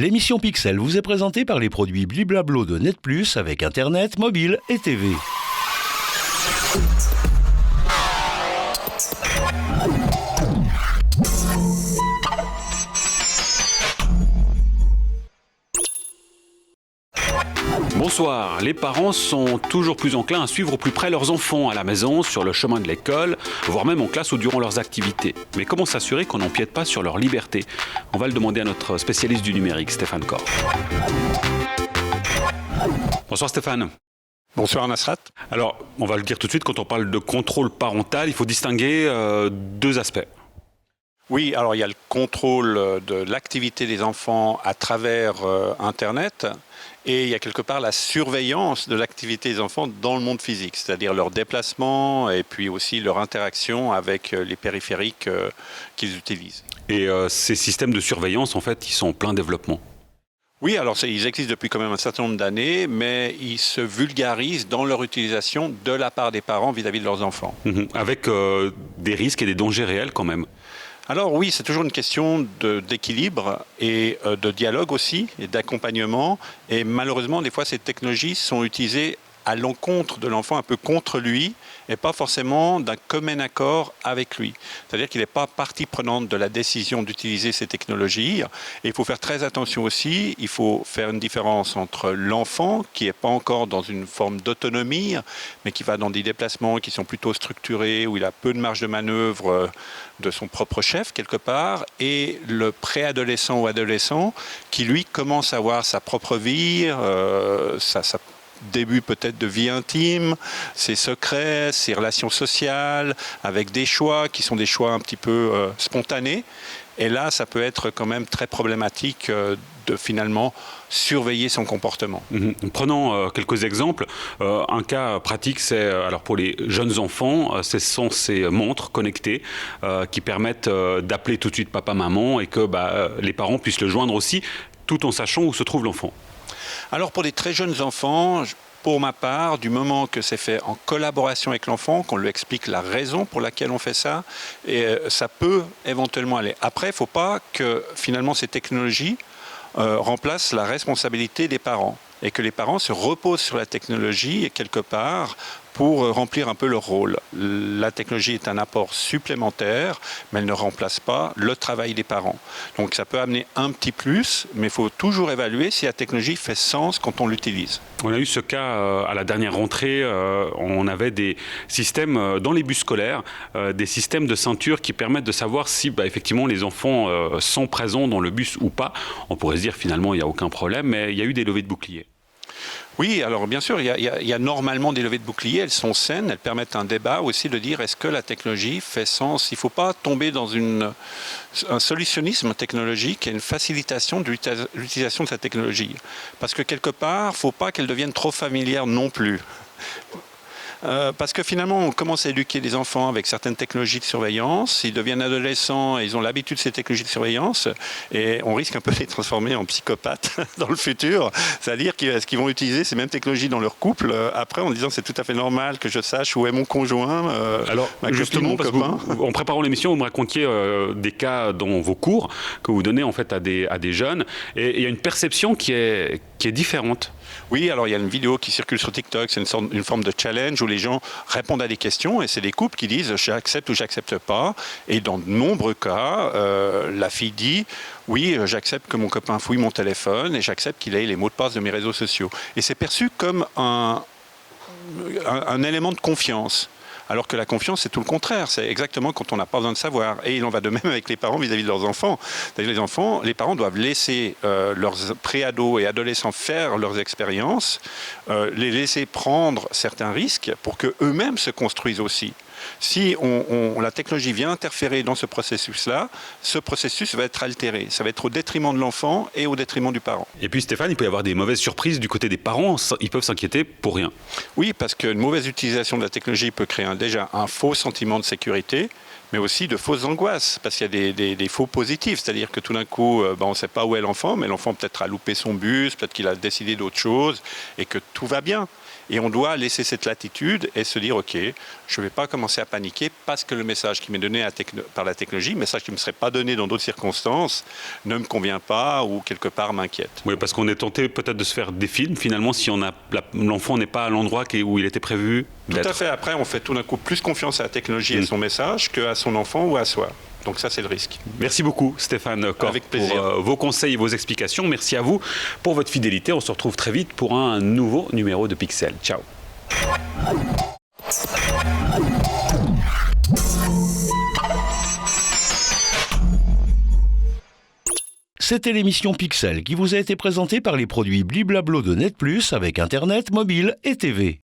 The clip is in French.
L'émission Pixel vous est présentée par les produits Bliblablo de Net Plus avec Internet, mobile et TV. Bonsoir, les parents sont toujours plus enclins à suivre au plus près leurs enfants à la maison, sur le chemin de l'école, voire même en classe ou durant leurs activités. Mais comment s'assurer qu'on n'empiète pas sur leur liberté? On va le demander à notre spécialiste du numérique, Stéphane Corr. Bonsoir Stéphane. Bonsoir Nasrat. Alors, on va le dire tout de suite, quand on parle de contrôle parental, il faut distinguer deux aspects. Oui, alors il y a le contrôle de l'activité des enfants à travers Internet et il y a quelque part la surveillance de l'activité des enfants dans le monde physique, c'est-à-dire leur déplacement et puis aussi leur interaction avec les périphériques qu'ils utilisent. Et ces systèmes de surveillance, en fait, ils sont en plein développement. Oui, alors ils existent depuis quand même un certain nombre d'années, mais ils se vulgarisent dans leur utilisation de la part des parents vis-à-vis de leurs enfants. Avec des risques et des dangers réels quand même. Alors oui, c'est toujours une question d'équilibre et de dialogue aussi, et d'accompagnement. Et malheureusement, des fois, ces technologies sont utilisées à l'encontre de l'enfant, un peu contre lui, et pas forcément d'un commun accord avec lui. C'est-à-dire qu'il n'est pas partie prenante de la décision d'utiliser ces technologies. Et il faut faire très attention aussi, il faut faire une différence entre l'enfant, qui n'est pas encore dans une forme d'autonomie, mais qui va dans des déplacements qui sont plutôt structurés, où il a peu de marge de manœuvre de son propre chef, quelque part, et le préadolescent ou adolescent, qui lui commence à avoir sa propre vie, sa début peut-être de vie intime, ses secrets, ses relations sociales, avec des choix qui sont des choix un petit peu spontanés. Et là, ça peut être quand même très problématique de finalement surveiller son comportement. Prenons quelques exemples. Un cas pratique, c'est alors pour les jeunes enfants, ce sont ces montres connectées qui permettent d'appeler tout de suite papa, maman et que les parents puissent le joindre aussi, tout en sachant où se trouve l'enfant. Alors pour les très jeunes enfants, pour ma part, du moment que c'est fait en collaboration avec l'enfant, qu'on lui explique la raison pour laquelle on fait ça, et ça peut éventuellement aller. Après, il ne faut pas que finalement ces technologies remplacent la responsabilité des parents et que les parents se reposent sur la technologie et quelque part pour remplir un peu leur rôle. La technologie est un apport supplémentaire, mais elle ne remplace pas le travail des parents. Donc ça peut amener un petit plus, mais il faut toujours évaluer si la technologie fait sens quand on l'utilise. On a eu ce cas à la dernière rentrée, on avait des systèmes dans les bus scolaires, des systèmes de ceinture qui permettent de savoir si effectivement les enfants sont présents dans le bus ou pas. On pourrait se dire finalement il n'y a aucun problème, mais il y a eu des levées de boucliers. Oui, alors bien sûr, il y a normalement des levées de boucliers, elles sont saines, elles permettent un débat aussi de dire est-ce que la technologie fait sens. Il ne faut pas tomber dans un solutionnisme technologique et une facilitation de l'utilisation de cette technologie. Parce que quelque part, il ne faut pas qu'elle devienne trop familière non plus. Parce que finalement, on commence à éduquer les enfants avec certaines technologies de surveillance. Ils deviennent adolescents et ils ont l'habitude de ces technologies de surveillance. Et on risque un peu de les transformer en psychopathes dans le futur. C'est-à-dire qu'ils vont utiliser ces mêmes technologies dans leur couple après en disant c'est tout à fait normal que je sache où est mon conjoint, Alors, justement, parce que en préparant l'émission, vous me racontiez des cas dans vos cours que vous donnez en fait à des jeunes. Et il y a une perception qui est différente. Oui, alors il y a une vidéo qui circule sur TikTok, c'est une forme de challenge où les gens répondent à des questions et c'est des couples qui disent j'accepte ou j'accepte pas. Et dans de nombreux cas, la fille dit oui, j'accepte que mon copain fouille mon téléphone et j'accepte qu'il ait les mots de passe de mes réseaux sociaux. Et c'est perçu comme un élément de confiance. Alors que la confiance, c'est tout le contraire. C'est exactement quand on n'a pas besoin de savoir. Et il en va de même avec les parents vis-à-vis de leurs enfants. Les parents doivent laisser leurs préados et adolescents faire leurs expériences, les laisser prendre certains risques pour qu'eux-mêmes se construisent aussi. Si la technologie vient interférer dans ce processus-là, ce processus va être altéré. Ça va être au détriment de l'enfant et au détriment du parent. Et puis Stéphane, il peut y avoir des mauvaises surprises du côté des parents. Ils peuvent s'inquiéter pour rien. Oui, parce qu'une mauvaise utilisation de la technologie peut créer déjà un faux sentiment de sécurité. mais aussi de fausses angoisses, parce qu'il y a des faux positifs, c'est-à-dire que tout d'un coup, on ne sait pas où est l'enfant, mais l'enfant peut-être a loupé son bus, peut-être qu'il a décidé d'autre chose, et que tout va bien. Et on doit laisser cette latitude et se dire, OK, je ne vais pas commencer à paniquer parce que le message qui m'est donné par la technologie, le message qui ne me serait pas donné dans d'autres circonstances, ne me convient pas ou quelque part m'inquiète. Oui, parce qu'on est tenté peut-être de se faire des films, finalement, si l'enfant n'est pas à l'endroit où il était prévu d'être. Tout à fait. Après, on fait tout d'un coup plus confiance à la technologie et son message qu'à son enfant ou à soi. Donc ça, c'est le risque. Merci beaucoup, Stéphane Corr, Avec plaisir. pour vos conseils et vos explications. Merci à vous pour votre fidélité. On se retrouve très vite pour un nouveau numéro de Pixel. Ciao. C'était l'émission Pixel qui vous a été présentée par les produits Bliblablo de Net Plus avec Internet, mobile et TV.